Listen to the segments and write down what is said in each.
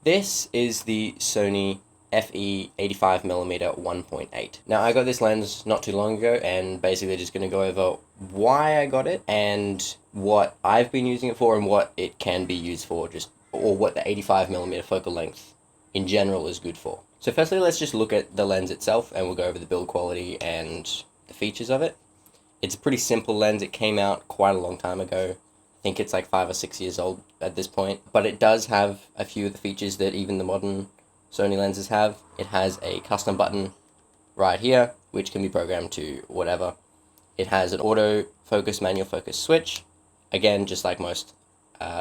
This is the Sony FE 85mm 1.8. Now I got this lens not too long ago, and basically just going to go over why I got it and what I've been using it for and what it can be used for, or what the 85mm focal length in general is good for. So firstly, let's just look at the lens itself, and we'll go over the build quality and the features of it. It's a pretty simple lens. It came out quite a long time ago. I think it's like 5 or 6 years old at this point, but it does have a few of the features that even the modern Sony lenses have. It has a custom button right here, which can be programmed to whatever. It has an auto focus, manual focus switch, again, just like most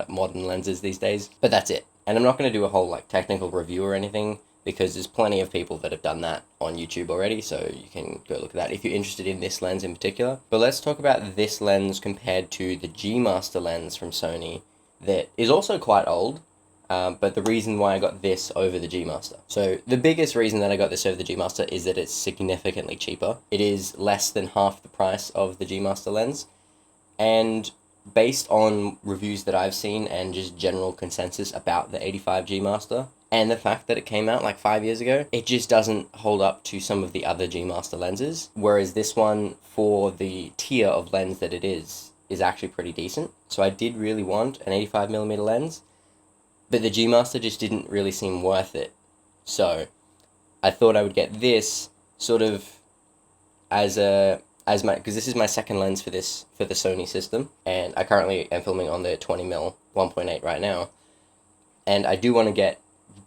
modern lenses these days, but that's it. And I'm not going to do a whole technical review or anything, because there's plenty of people that have done that on YouTube already, so you can go look at that if you're interested in this lens in particular. But let's talk about this lens compared to the G Master lens from Sony that is also quite old, but the reason why I got this over the G Master. So the biggest reason that I got this over the G Master is that it's significantly cheaper. It is less than half the price of the G Master lens, and based on reviews that I've seen and just general consensus about the 85 G Master, and the fact that it came out like 5 years ago, it just doesn't hold up to some of the other G Master lenses, whereas this one, for the tier of lens that it is actually pretty decent. So I did really want an 85mm lens, but the G Master just didn't really seem worth it. So I thought I would get this sort of because this is my second lens for the Sony system, and I currently am filming on the 20mm 1.8 right now, and I do want to get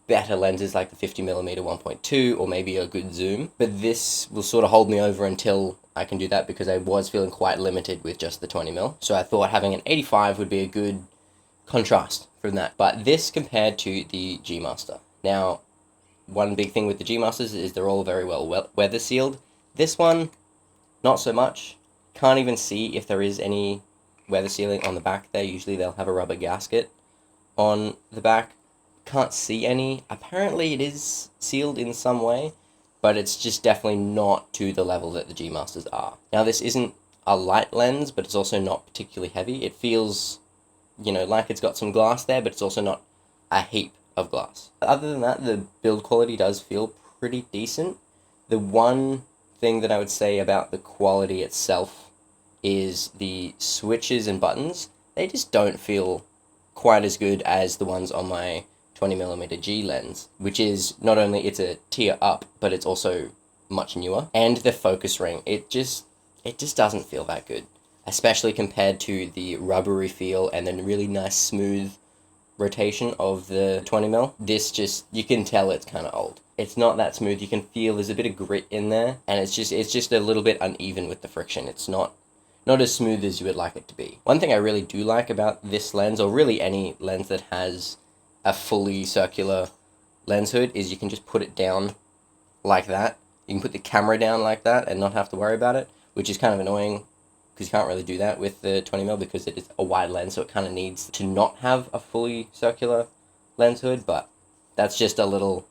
better lenses like the 50mm 1.2 or maybe a good zoom, but this will sort of hold me over until I can do that, because I was feeling quite limited with just the 20mm. So I thought having an 85 would be a good contrast from that. But this compared to the G Master. Now, one big thing with the G Masters is they're all very well weather sealed. This one, not so much. Can't even see if there is any weather sealing on the back there. Usually they'll have a rubber gasket on the back. Can't see any. Apparently it is sealed in some way, but it's just definitely not to the level that the G Masters are. Now, this isn't a light lens, but it's also not particularly heavy. It feels, like it's got some glass there, but it's also not a heap of glass. Other than that, the build quality does feel pretty decent. The one thing that I would say about the quality itself is the switches and buttons. They just don't feel quite as good as the ones on my 20mm G lens, which is not only it's a tier up, but it's also much newer. And the focus ring, it just doesn't feel that good, especially compared to the rubbery feel and then really nice smooth rotation of the 20mm. This just, you can tell it's kind of old. It's not that smooth. You can feel there's a bit of grit in there, and it's just a little bit uneven with the friction. It's not as smooth as you would like it to be. One thing I really do like about this lens, or really any lens that has a fully circular lens hood, is you can just put it down like that. You can put the camera down like that and not have to worry about it, which is kind of annoying because you can't really do that with the 20mm because it is a wide lens, so it kind of needs to not have a fully circular lens hood, but that's just a little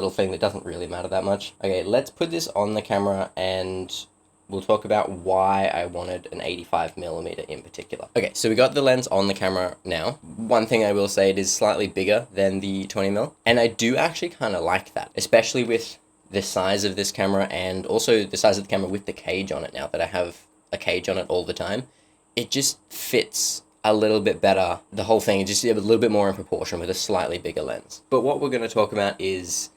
thing that doesn't really matter that much. Okay, let's put this on the camera and we'll talk about why I wanted an 85mm in particular. Okay, so we got the lens on the camera now. One thing I will say, it is slightly bigger than the 20mm, and I do actually kind of like that, especially with the size of this camera and also the size of the camera with the cage on it now that I have a cage on it all the time. It just fits a little bit better. The whole thing is just a little bit more in proportion with a slightly bigger lens. But what we're going to talk about is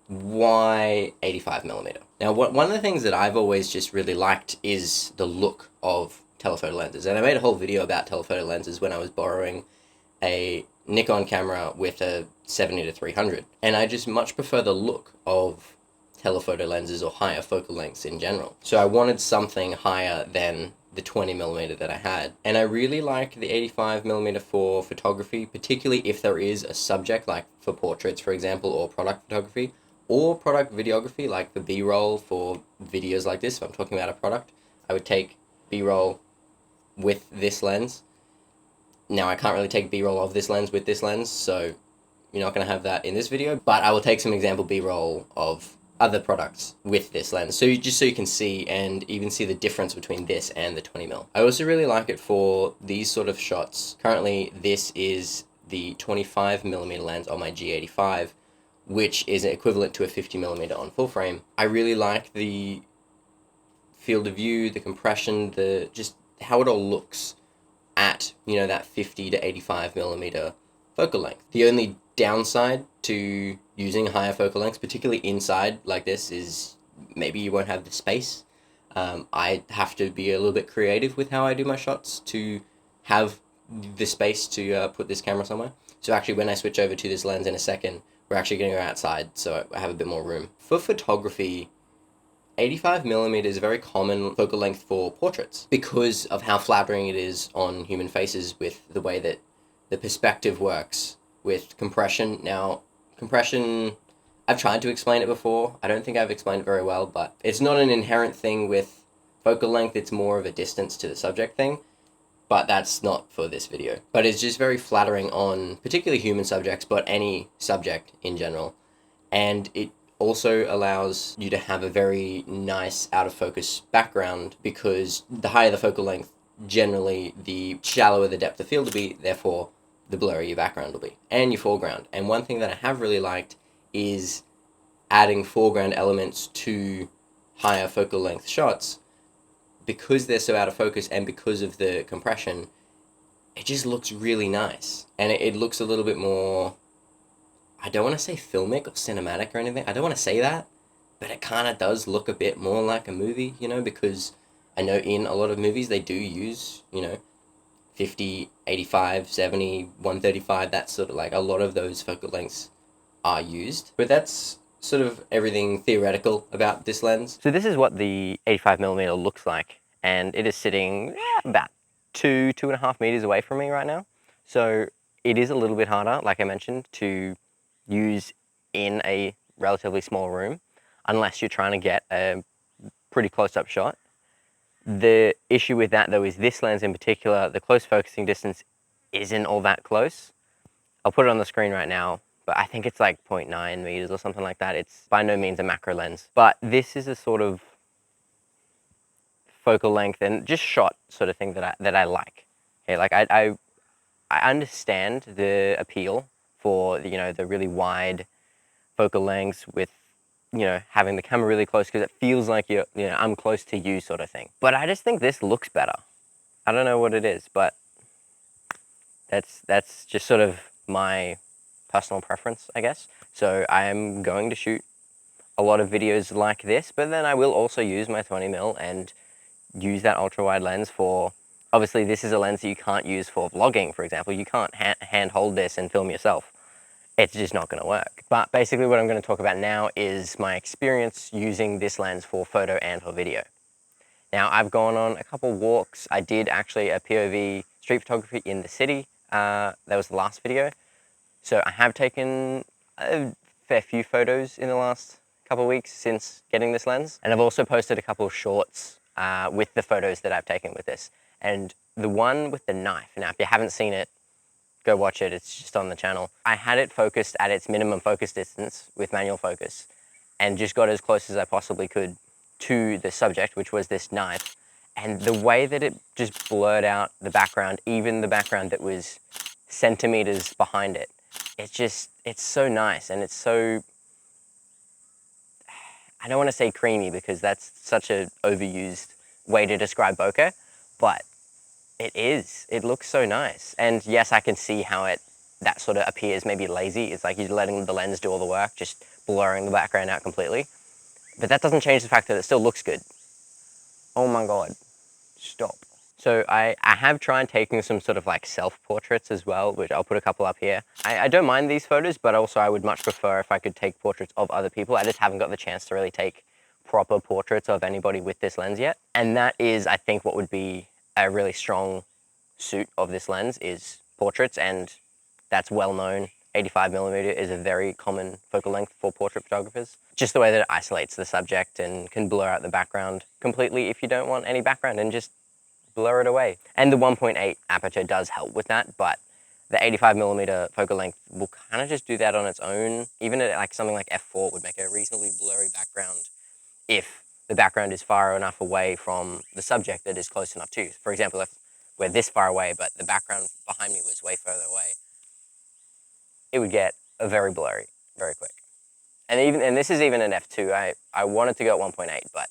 why 85mm. Now, one of the things that I've always just really liked is the look of telephoto lenses. And I made a whole video about telephoto lenses when I was borrowing a Nikon camera with a 70-300. And I just much prefer the look of telephoto lenses or higher focal lengths in general. So I wanted something higher than the 20mm that I had. And I really like the 85mm for photography, particularly if there is a subject, like for portraits, for example, or product photography, or product videography, like the B-roll for videos like this. If I'm talking about a product, I would take B-roll with this lens. Now, I can't really take B-roll of this lens with this lens, so you're not going to have that in this video, but I will take some example B-roll of other products with this lens, so just so you can see and even see the difference between this and the 20mm. I also really like it for these sort of shots. Currently, this is the 25mm lens on my G85, which is equivalent to a 50mm on full frame. I really like the field of view, the compression, the just how it all looks at, that 50 to 85mm focal length. The only downside to using higher focal lengths, particularly inside like this, is maybe you won't have the space. I have to be a little bit creative with how I do my shots to have the space to put this camera somewhere. So actually, when I switch over to this lens in a second, we're actually going to go outside, so I have a bit more room. For photography, 85mm is a very common focal length for portraits because of how flattering it is on human faces with the way that the perspective works with compression. Now, compression, I've tried to explain it before. I don't think I've explained it very well, but it's not an inherent thing with focal length. It's more of a distance to the subject thing, but that's not for this video. But it's just very flattering on particularly human subjects, but any subject in general. And it also allows you to have a very nice out of focus background because the higher the focal length, generally the shallower the depth of field will be, therefore the blurrier your background will be and your foreground. And one thing that I have really liked is adding foreground elements to higher focal length shots because they're so out of focus and because of the compression. It just looks really nice, and it looks a little bit more, I don't want to say filmic or cinematic or anything. I don't want to say that, but it kind of does look a bit more like a movie, because I know in a lot of movies they do use, 50, 85, 70, 135, that's sort of like a lot of those focal lengths are used. But that's sort of everything theoretical about this lens. So this is what the 85mm looks like, and it is sitting about 2.5 meters away from me right now. So it is a little bit harder, like I mentioned, to use in a relatively small room, unless you're trying to get a pretty close-up shot. The issue with that, though, is this lens in particular, the close focusing distance isn't all that close. I'll put it on the screen right now, but I think it's like 0.9 meters or something like that. It's by no means a macro lens, but this is a sort of focal length and just shot sort of thing that I like. Okay, like I understand the appeal for the really wide focal lengths with having the camera really close because it feels like I'm close to you sort of thing. But I just think this looks better. I don't know what it is, but that's just sort of my personal preference, I guess. So I am going to shoot a lot of videos like this, but then I will also use my 20mm and use that ultra wide lens for, obviously this is a lens that you can't use for vlogging, for example. You can't hand hold this and film yourself. It's just not going to work. But basically what I'm going to talk about now is my experience using this lens for photo and for video. Now I've gone on a couple walks. I did actually a POV street photography in the city. That was the last video. So I have taken a fair few photos in the last couple of weeks since getting this lens. And I've also posted a couple of shorts with the photos that I've taken with this. And the one with the knife, now if you haven't seen it, go watch it, it's just on the channel. I had it focused at its minimum focus distance with manual focus and just got as close as I possibly could to the subject, which was this knife. And the way that it just blurred out the background, even the background that was centimeters behind it, it's so nice, and it's so, I don't want to say creamy because that's such an overused way to describe bokeh, but it looks so nice. And yes, I can see how that sort of appears maybe lazy. It's like you're letting the lens do all the work, just blurring the background out completely. But that doesn't change the fact that it still looks good. Oh my God, stop. So I have tried taking some sort of like self-portraits as well, which I'll put a couple up here. I don't mind these photos, but also I would much prefer if I could take portraits of other people. I just haven't got the chance to really take proper portraits of anybody with this lens yet. And that is, I think, what would be a really strong suit of this lens is portraits, and that's well known. 85mm is a very common focal length for portrait photographers. Just the way that it isolates the subject and can blur out the background completely if you don't want any background and just blur it away. And the 1.8 aperture does help with that, but the 85mm focal length will kind of just do that on its own. Even at like something like f4 would make a reasonably blurry background if the background is far enough away from the subject that is close enough to. For example, if we're this far away, but the background behind me was way further away, it would get very blurry very quick. And this is even an f2. I wanted to go at 1.8, but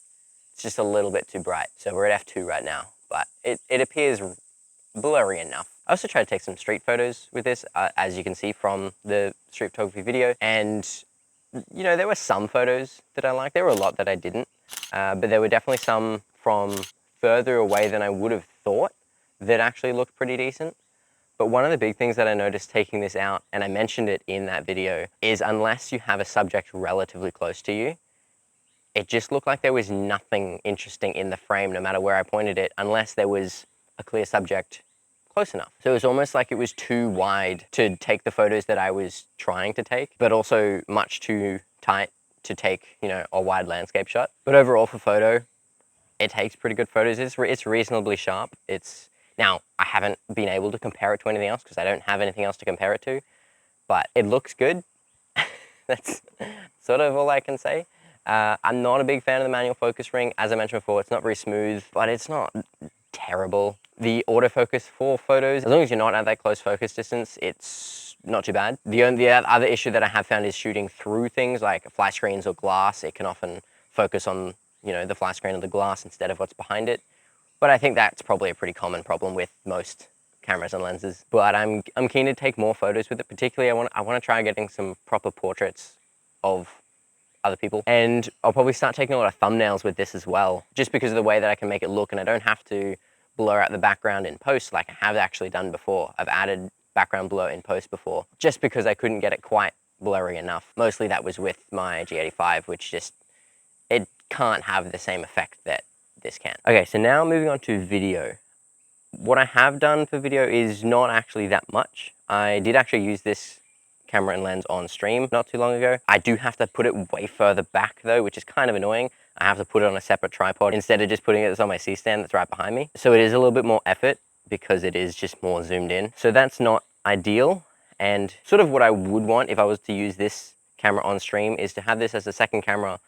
it's just a little bit too bright. So we're at f2 right now, but it appears blurry enough. I also tried to take some street photos with this, as you can see from the street photography video. And, you know, there were some photos that I liked. There were a lot that I didn't, but there were definitely some from further away than I would have thought that actually looked pretty decent. But one of the big things that I noticed taking this out, and I mentioned it in that video, is unless you have a subject relatively close to you, it just looked like there was nothing interesting in the frame, no matter where I pointed it, unless there was a clear subject close enough. So it was almost like it was too wide to take the photos that I was trying to take, but also much too tight to take, you know, a wide landscape shot. But overall for photo, it takes pretty good photos. It's reasonably sharp. Now, I haven't been able to compare it to anything else because I don't have anything else to compare it to, but it looks good. That's sort of all I can say. I'm not a big fan of the manual focus ring. As I mentioned before, it's not very smooth, but it's not terrible. The autofocus for photos, as long as you're not at that close focus distance, it's not too bad. The only other issue that I have found is shooting through things like flat screens or glass. It can often focus on, you know, the flat screen of the glass instead of what's behind it. But I think that's probably a pretty common problem with most cameras and lenses. But I'm keen to take more photos with it. Particularly, I want to try getting some proper portraits of other people. And I'll probably start taking a lot of thumbnails with this as well, just because of the way that I can make it look, and I don't have to blur out the background in post like I have actually done before. I've added background blur in post before, just because I couldn't get it quite blurry enough. Mostly that was with my G85, which just, it can't have the same effect that this can. Okay, so now moving on to video. What I have done for video is not actually that much. I did actually use this camera and lens on stream not too long ago. I do have to put it way further back though, which is kind of annoying. I have to put it on a separate tripod instead of just putting it on my C-stand that's right behind me. So it is a little bit more effort because it is just more zoomed in. So that's not ideal. And sort of what I would want if I was to use this camera on stream is to have this as a second camera,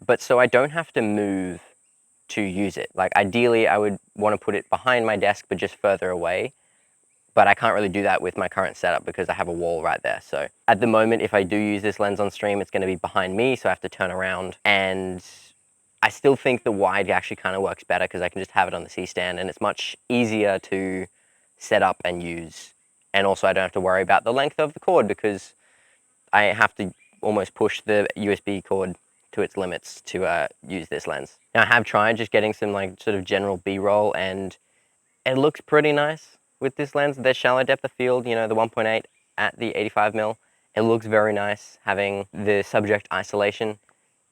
but so I don't have to move to use it. Like ideally I would want to put it behind my desk, but just further away. But I can't really do that with my current setup because I have a wall right there. So at the moment, if I do use this lens on stream, it's going to be behind me, so I have to turn around. And I still think the wide actually kind of works better because I can just have it on the C-stand and it's much easier to set up and use. And also I don't have to worry about the length of the cord because I have to almost push the USB cord to its limits to use this lens. Now I have tried just getting some like sort of general B-roll, and it looks pretty nice with this lens. The shallow depth of field, you know, the 1.8 at the 85mm, it looks very nice having the subject isolation.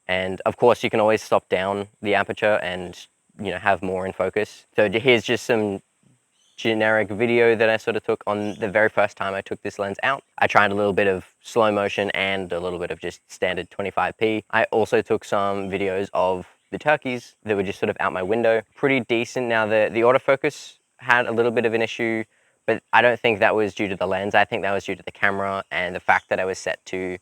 And of course you can always stop down the aperture and, you know, have more in focus. So here's just some generic video that I sort of took on the very first time I took this lens out. I tried a little bit of slow motion and a little bit of just standard 25p. I also took some videos of the turkeys that were just sort of out my window. Pretty decent. Now the autofocus had a little bit of an issue, but I don't think that was due to the lens. I think that was due to the camera and the fact that I was set to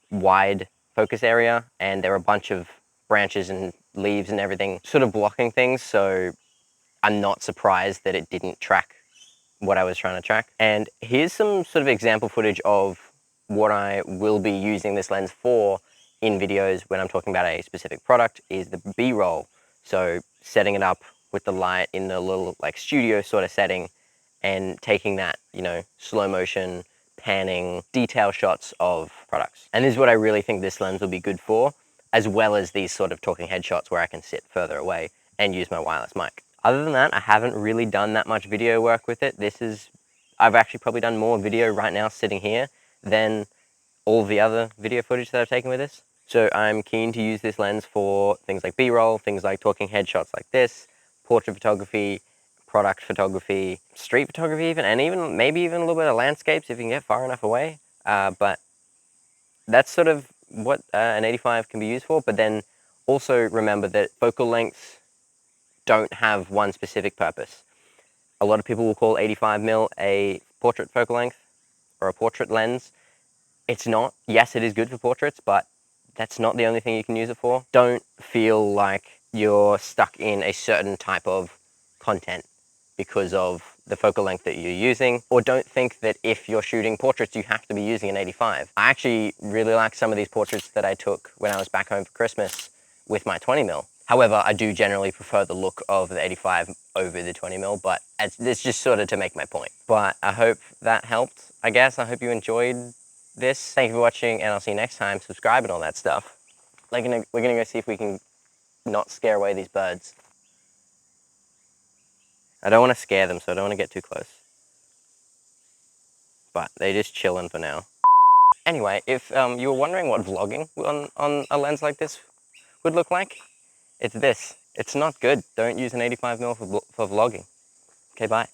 wide focus area and there were a bunch of branches and leaves and everything sort of blocking things. So I'm not surprised that it didn't track what I was trying to track. And here's some sort of example footage of what I will be using this lens for in videos when I'm talking about a specific product is the B-roll. So setting it up with the light in the little like studio sort of setting and taking that, you know, slow motion, panning, detail shots of products. And this is what I really think this lens will be good for, as well as these sort of talking head shots where I can sit further away and use my wireless mic. Other than that, I haven't really done that much video work with it. I've actually probably done more video right now sitting here than all the other video footage that I've taken with this. So I'm keen to use this lens for things like B-roll, things like talking headshots like this, portrait photography, product photography, street photography even, and even maybe even a little bit of landscapes if you can get far enough away. But that's sort of what an 85 can be used for. But then also remember that focal lengths don't have one specific purpose. A lot of people will call 85mm a portrait focal length or a portrait lens. It's not. Yes, it is good for portraits, but that's not the only thing you can use it for. Don't feel like you're stuck in a certain type of content because of the focal length that you're using, or don't think that if you're shooting portraits, you have to be using an 85. I actually really like some of these portraits that I took when I was back home for Christmas with my 20mm. However, I do generally prefer the look of the 85 over the 20mm, but it's just sort of to make my point. But I hope that helped, I guess. I hope you enjoyed this. Thank you for watching, and I'll see you next time. Subscribe and all that stuff. We're gonna go see if we can not scare away these birds. I don't want to scare them, so I don't want to get too close. But they're just chilling for now. Anyway, if you were wondering what vlogging on a lens like this would look like, it's this. It's not good. Don't use an 85mm for vlogging. Okay, bye.